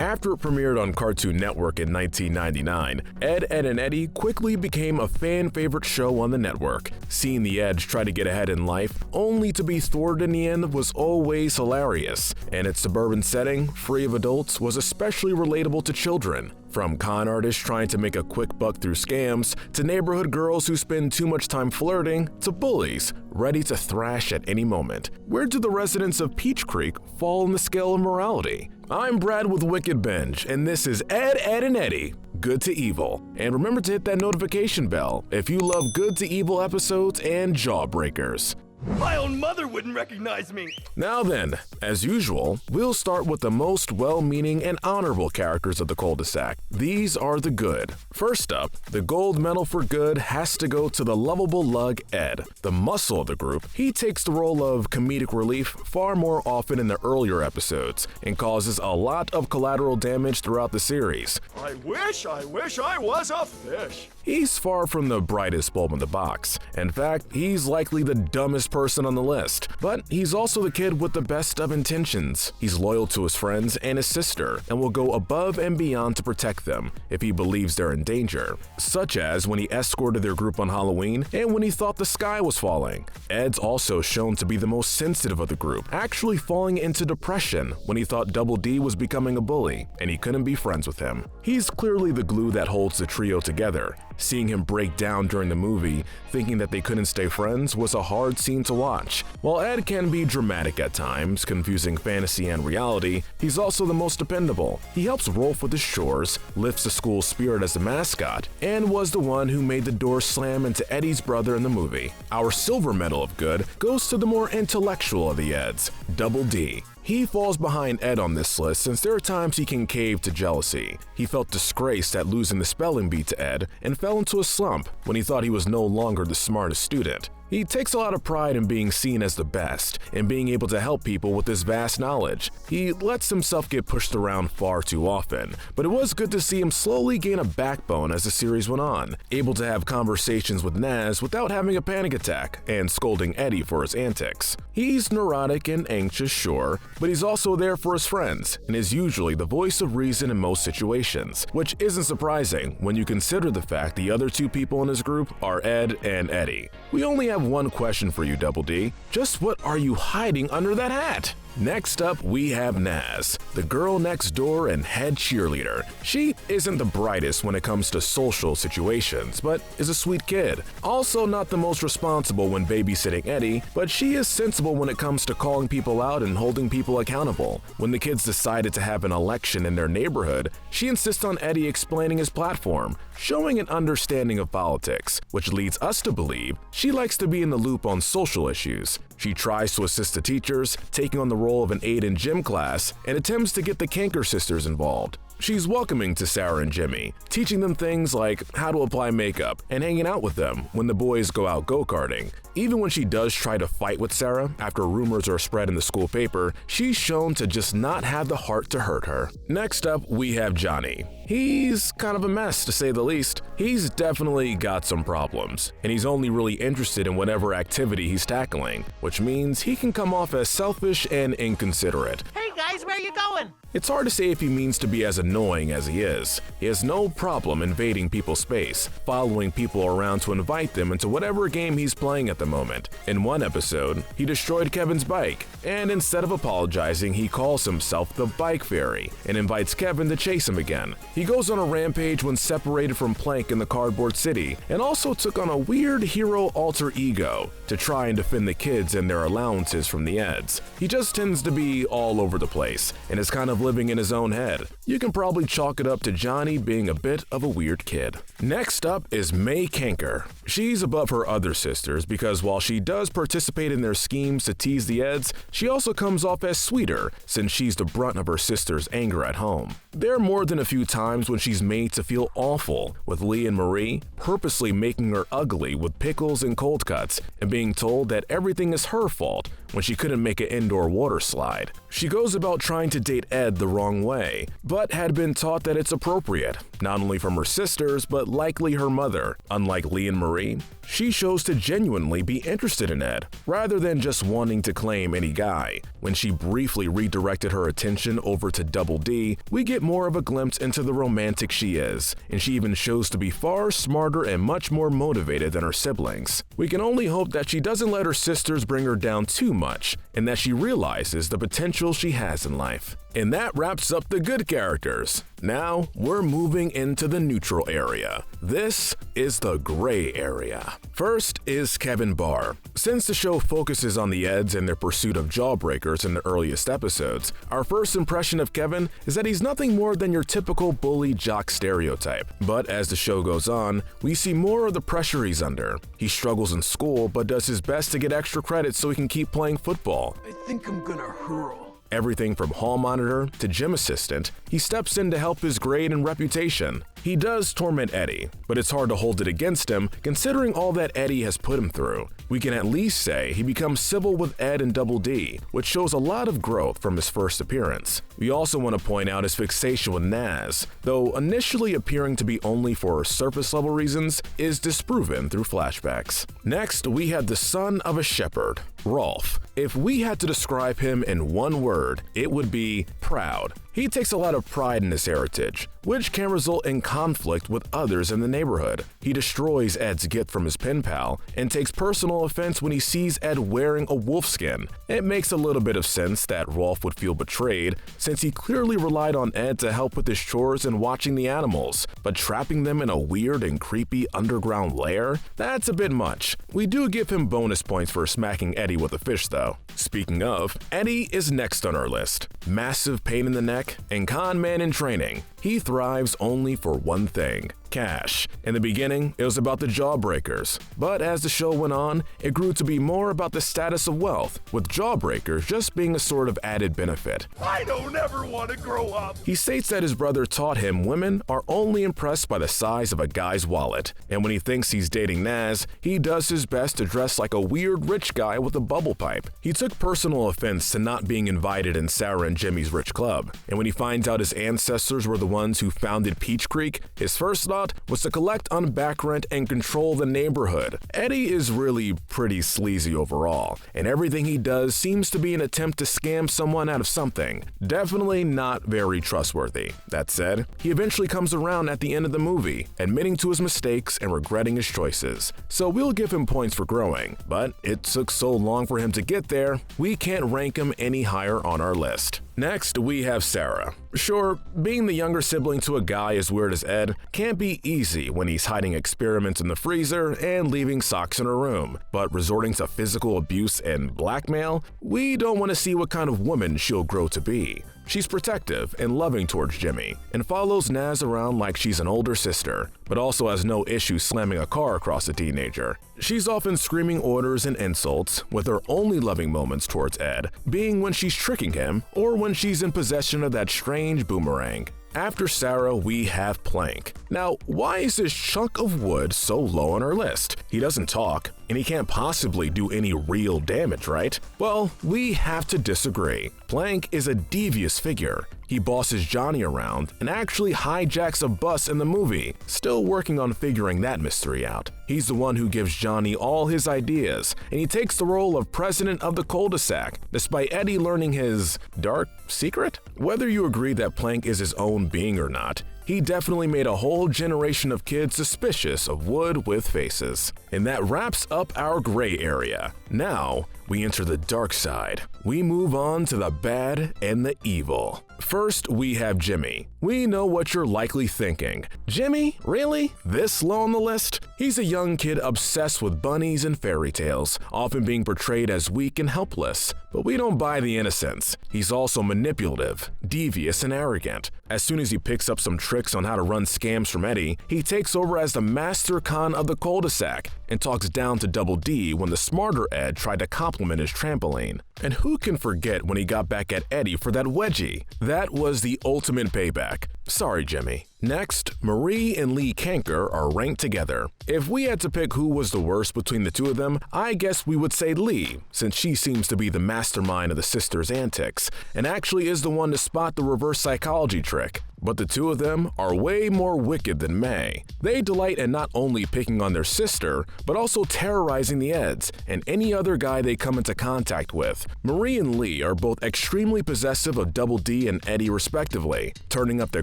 After it premiered on Cartoon Network in 1999, Edd, Edd and Eddy quickly became a fan-favorite show on the network. Seeing the Edds try to get ahead in life, only to be thwarted in the end, was always hilarious, and its suburban setting, free of adults, was especially relatable to children. From con artists trying to make a quick buck through scams, to neighborhood girls who spend too much time flirting, to bullies ready to thrash at any moment. Where do the residents of Peach Creek fall on the scale of morality? I'm Brad with Wicked Binge, and this is Edd, Edd and Eddy, Good to Evil. And remember to hit that notification bell if you love Good to Evil episodes and jawbreakers. My own mother wouldn't recognize me! Now then, as usual, we'll start with the most well-meaning and honorable characters of the cul-de-sac. These are the good. First up, the gold medal for good has to go to the lovable lug Edd, the muscle of the group. He takes the role of comedic relief far more often in the earlier episodes and causes a lot of collateral damage throughout the series. I wish I was a fish! He's far from the brightest bulb in the box. In fact, he's likely the dumbest person on the list. But he's also the kid with the best of intentions. He's loyal to his friends and his sister, and will go above and beyond to protect them if he believes they're in danger. Such as when he escorted their group on Halloween and when he thought the sky was falling. Edd's also shown to be the most sensitive of the group, actually falling into depression when he thought Double D was becoming a bully and he couldn't be friends with him. He's clearly the glue that holds the trio together. Seeing him break down during the movie, thinking that they couldn't stay friends, was a hard scene to watch. While Edd can be dramatic at times, confusing fantasy and reality, he's also the most dependable. He helps Rolf with his chores, lifts the school spirit as the mascot, and was the one who made the door slam into Eddie's brother in the movie. Our silver medal of good goes to the more intellectual of the Edds, Double D. He falls behind Edd on this list since there are times he can cave to jealousy. He felt disgraced at losing the spelling bee to Edd and fell into a slump when he thought he was no longer the smartest student. He takes a lot of pride in being seen as the best and being able to help people with his vast knowledge. He lets himself get pushed around far too often, but it was good to see him slowly gain a backbone as the series went on, able to have conversations with Naz without having a panic attack and scolding Eddy for his antics. He's neurotic and anxious, sure, but he's also there for his friends and is usually the voice of reason in most situations, which isn't surprising when you consider the fact the other two people in his group are Edd and Eddy. We only have one question for you, Double D. Just what are you hiding under that hat? Next up, we have Naz, the girl next door and head cheerleader. She isn't the brightest when it comes to social situations, but is a sweet kid. Also not the most responsible when babysitting Eddy, but she is sensible when it comes to calling people out and holding people accountable. When the kids decided to have an election in their neighborhood, she insists on Eddy explaining his platform, showing an understanding of politics, which leads us to believe she likes to be in the loop on social issues. She tries to assist the teachers, taking on the role of an aide in gym class, and attempts to get the Kanker sisters involved. She's welcoming to Sarah and Jimmy, teaching them things like how to apply makeup and hanging out with them when the boys go out go-karting. Even when she does try to fight with Sarah after rumors are spread in the school paper, she's shown to just not have the heart to hurt her. Next up, we have Johnny. He's kind of a mess, to say the least. He's definitely got some problems, and he's only really interested in whatever activity he's tackling, which means he can come off as selfish and inconsiderate. Hey guys, where are you going? It's hard to say if he means to be as annoying as he is. He has no problem invading people's space, following people around to invite them into whatever game he's playing at the moment. In one episode, he destroyed Kevin's bike, and instead of apologizing, he calls himself the Bike Fairy and invites Kevin to chase him again. He goes on a rampage when separated from Plank in the Cardboard City, and also took on a weird hero alter ego to try and defend the kids and their allowances from the Edds. He just tends to be all over the place, and is kind of living in his own head. You can probably chalk it up to Johnny being a bit of a weird kid. Next up is May Kanker. She's above her other sisters because while she does participate in their schemes to tease the Edds, she also comes off as sweeter since she's the brunt of her sister's anger at home. There are more than a few times when she's made to feel awful, with Lee and Marie purposely making her ugly with pickles and cold cuts and being told that everything is her fault when she couldn't make an indoor water slide. She goes about trying to date Edd the wrong way, but had been taught that it's appropriate. not only from her sisters, but likely her mother. Unlike Lee and Marie, she chose to genuinely be interested in Ed, rather than just wanting to claim any guy. When she briefly redirected her attention over to Double D, we get more of a glimpse into the romantic she is, and she even shows to be far smarter and much more motivated than her siblings. We can only hope that she doesn't let her sisters bring her down too much, and that she realizes the potential she has in life. And that wraps up the good characters. Now, we're moving into the neutral area. This is the gray area. First is Kevin Barr. Since the show focuses on the Eds and their pursuit of jawbreakers in the earliest episodes, our first impression of Kevin is that he's nothing more than your typical bully jock stereotype. But as the show goes on, we see more of the pressure he's under. He struggles in school but does his best to get extra credit so he can keep playing football. I think I'm gonna hurl. Everything from hall monitor to gym assistant, he steps in to help his grade and reputation. He does torment Eddie, but it's hard to hold it against him considering all that Eddie has put him through. We can at least say he becomes civil with Ed and Double D, which shows a lot of growth from his first appearance. We also want to point out his fixation with Naz, though initially appearing to be only for surface level reasons, is disproven through flashbacks. Next, we have the son of a shepherd, Rolf. If we had to describe him in one word, it would be proud. He takes a lot of pride in his heritage, which can result in conflict with others in the neighborhood. He destroys Ed's gift from his pen pal and takes personal offense when he sees Ed wearing a wolf skin. It makes a little bit of sense that Rolf would feel betrayed since he clearly relied on Ed to help with his chores and watching the animals, but trapping them in a weird and creepy underground lair? That's a bit much. We do give him bonus points for smacking Eddie with a fish though. Speaking of, Eddie is next on our list. Massive pain in the neck and con man in training. He thrives only for one thing: cash. In the beginning, it was about the jawbreakers, but as the show went on, it grew to be more about the status of wealth, with jawbreakers just being a sort of added benefit. I don't ever want to grow up. He states that his brother taught him women are only impressed by the size of a guy's wallet, and when he thinks he's dating Naz, he does his best to dress like a weird rich guy with a bubble pipe. He took personal offense to not being invited in Sarah and Jimmy's rich club, and when he finds out his ancestors were the ones who founded Peach Creek, his first thought was to collect on back rent and control the neighborhood. Eddie is really pretty sleazy overall, and everything he does seems to be an attempt to scam someone out of something. Definitely not very trustworthy. That said, he eventually comes around at the end of the movie, admitting to his mistakes and regretting his choices. So we'll give him points for growing, but it took so long for him to get there, we can't rank him any higher on our list. Next, we have Sarah. Sure, being the younger sibling to a guy as weird as Ed can't be easy when he's hiding experiments in the freezer and leaving socks in her room, but resorting to physical abuse and blackmail, we don't want to see what kind of woman she'll grow to be. She's protective and loving towards Jimmy, and follows Naz around like she's an older sister, but also has no issue slamming a car across a teenager. She's often screaming orders and insults, with her only loving moments towards Ed being when she's tricking him or when she's in possession of that strange boomerang. After Sarah, we have Plank. Now, why is this chunk of wood so low on our list? He doesn't talk, and he can't possibly do any real damage, right? Well, we have to disagree. Plank is a devious figure. He bosses Johnny around and actually hijacks a bus in the movie, still working on figuring that mystery out. He's the one who gives Johnny all his ideas, and he takes the role of president of the cul-de-sac, despite Eddie learning his dark secret? Whether you agree that Plank is his own being or not, he definitely made a whole generation of kids suspicious of wood with faces. And that wraps up our gray area. Now, we enter the dark side. We move on to the bad and the evil. First, we have Jimmy. We know what you're likely thinking. Jimmy? Really? This low on the list? He's a young kid obsessed with bunnies and fairy tales, often being portrayed as weak and helpless. But we don't buy the innocence. He's also manipulative, devious, and arrogant. As soon as he picks up some tricks on how to run scams from Eddie, he takes over as the master con of the cul-de-sac and talks down to Double D when the smarter Ed tried to compliment his trampoline. And who can forget when he got back at Eddie for that wedgie? That was the ultimate payback. Sorry, Jimmy. Next, Marie and Lee Kanker are ranked together. If we had to pick who was the worst between the two of them, I guess we would say Lee, since she seems to be the mastermind of the sisters' antics, and actually is the one to spot the reverse psychology trick. But the two of them are way more wicked than May. They delight in not only picking on their sister, but also terrorizing the Eds and any other guy they come into contact with. Marie and Lee are both extremely possessive of Double D and Eddie respectively, turning up their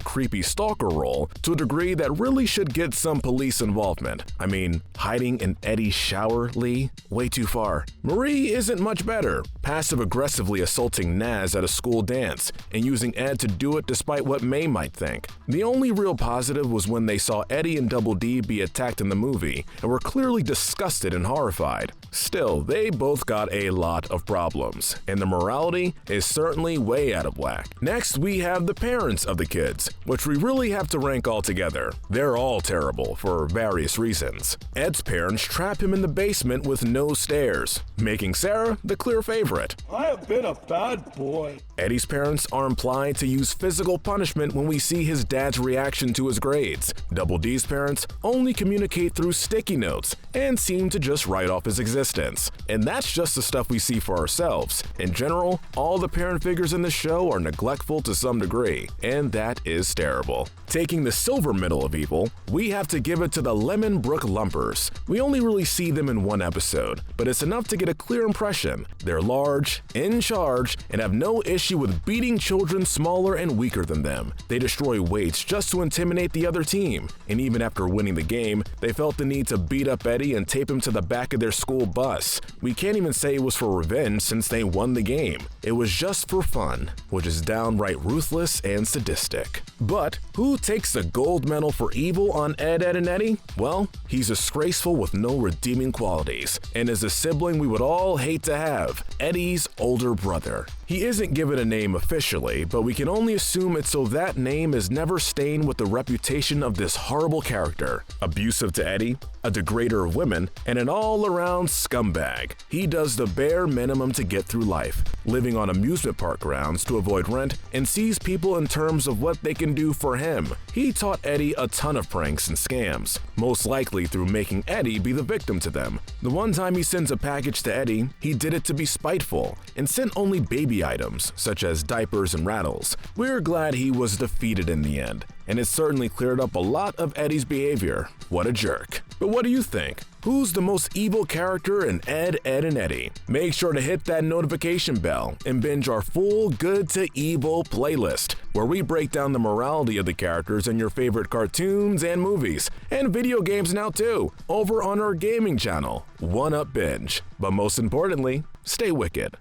creepy stalker role to a degree that really should get some police involvement. I mean, hiding in Eddie's shower, Lee? Way too far. Marie isn't much better, passive-aggressively assaulting Naz at a school dance and using Ed to do it despite what May might think. The only real positive was when they saw Eddie and Double D be attacked in the movie and were clearly disgusted and horrified. Still, they both got a lot of problems, and the morality is certainly way out of whack. Next, we have the parents of the kids, which we really have to rank all together. They're all terrible for various reasons. Ed's parents trap him in the basement with no stairs, making Sarah the clear favorite. I have been a bad boy. Eddie's parents are implied to use physical punishment when we see his dad's reaction to his grades. Double D's parents only communicate through sticky notes and seem to just write off his existence. And that's just the stuff we see for ourselves. In general, all the parent figures in the show are neglectful to some degree, and that is terrible. Taking the silver medal of evil, we have to give it to the Lemon Brook Lumpers. We only really see them in one episode, but it's enough to get a clear impression. They're large, in charge, and have no issue with beating children smaller and weaker than them. They destroy weights just to intimidate the other team, and even after winning the game, they felt the need to beat up Eddie and tape him to the back of their school bus. We can't even say it was for revenge since they won the game. It was just for fun, which is downright ruthless and sadistic. But who takes the gold medal for evil on Edd, Edd and Eddy? Well, he's disgraceful with no redeeming qualities, and is a sibling we would all hate to have, Eddie's older brother. He isn't given a name officially, but we can only assume it's so that name is never stained with the reputation of this horrible character. Abusive to Eddie, a degrader of women, and an all-around scumbag. He does the bare minimum to get through life, living on amusement park grounds to avoid rent, and sees people in terms of what they can do for him. He taught Eddie a ton of pranks and scams, most likely through making Eddie be the victim to them. The one time he sends a package to Eddie, he did it to be spiteful, and sent only baby items, such as diapers and rattles. We're glad he was defeated in the end, and it certainly cleared up a lot of Eddie's behavior. What a jerk. But what do you think? Who's the most evil character in Edd, Edd and Eddy? Make sure to hit that notification bell and binge our full Good to Evil playlist, where we break down the morality of the characters in your favorite cartoons and movies, and video games now too, over on our gaming channel, One Up Binge. But most importantly, stay wicked.